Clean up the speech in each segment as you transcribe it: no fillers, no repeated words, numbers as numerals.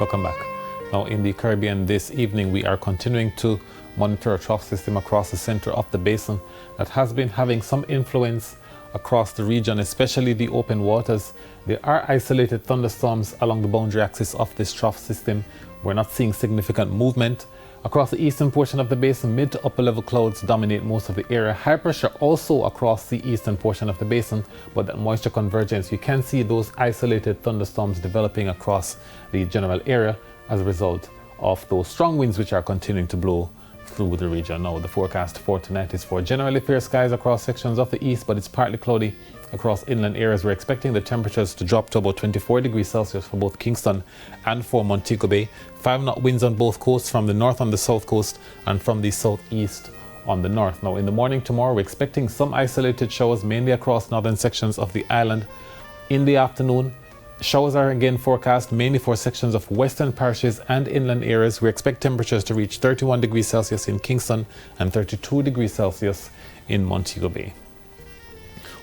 Welcome back. Now in the Caribbean this evening, we are continuing to monitor a trough system across the center of the basin that has been having some influence across the region, especially the open waters. There are isolated thunderstorms along the boundary axis of this trough system. We're not seeing significant movement. Across the eastern portion of the basin, mid to upper level clouds dominate most of the area. High pressure also across the eastern portion of the basin, but that moisture convergence, you can see those isolated thunderstorms developing across the general area as a result of those strong winds which are continuing to blow through the region. Now the forecast for tonight is for generally fair skies across sections of the east, but it's partly cloudy across inland areas. We're expecting the temperatures to drop to about 24 degrees Celsius for both Kingston and for Montego Bay. 5-knot winds on both coasts, from the north on the south coast and from the southeast on the north. Now in the morning tomorrow, we're expecting some isolated showers mainly across northern sections of the island. In the afternoon, showers are again forecast mainly for sections of western parishes and inland areas. We expect temperatures to reach 31 degrees Celsius in Kingston and 32 degrees Celsius in Montego Bay.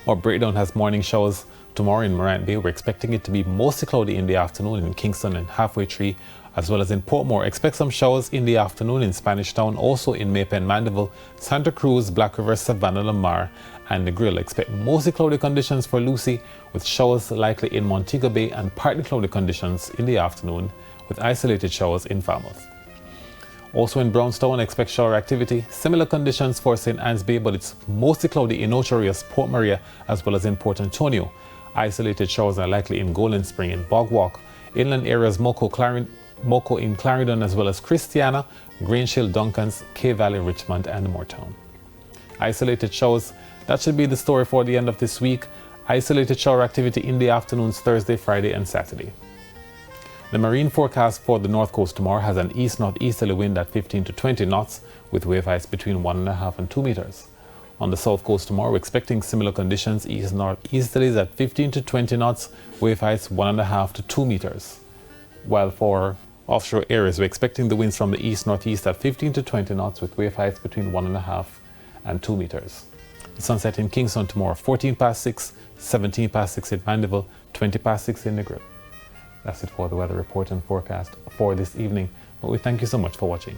Our breakdown has morning showers tomorrow in Morant Bay. We're expecting it to be mostly cloudy in the afternoon in Kingston and Halfway Tree, as well as in Portmore. Expect some showers in the afternoon in Spanish Town, also in Maypen, Mandeville, Santa Cruz, Black River, Savannah, Lamar, and the Grill. Expect mostly cloudy conditions for Lucy, with showers likely in Montego Bay and partly cloudy conditions in the afternoon, with isolated showers in Falmouth. Also in Brownstown, expect shower activity. Similar conditions for St. Anne's Bay, but it's mostly cloudy in Ocho Rios, Port Maria, as well as in Port Antonio. Isolated showers are likely in Golden Spring and Bog Walk. Inland areas, Moco in Clarendon, as well as Christiana, Grange Hill, Duncans, K Valley, Richmond, and Moortown. Isolated showers, that should be the story for the end of this week. Isolated shower activity in the afternoons Thursday, Friday, and Saturday. The marine forecast for the north coast tomorrow has an east-northeasterly wind at 15 to 20 knots, with wave heights between 1.5 and 2 meters. On the south coast tomorrow, we're expecting similar conditions, east-northeasterlies at 15 to 20 knots, wave heights 1.5 to 2 meters. While for offshore areas, we're expecting the winds from the east-northeast at 15 to 20 knots, with wave heights between 1.5 and 2 meters. The sunset in Kingston tomorrow, 14 past 6, 17 past 6 in Mandeville, 20 past 6 in Negril. That's it for the weather report and forecast for this evening. But we thank you so much for watching.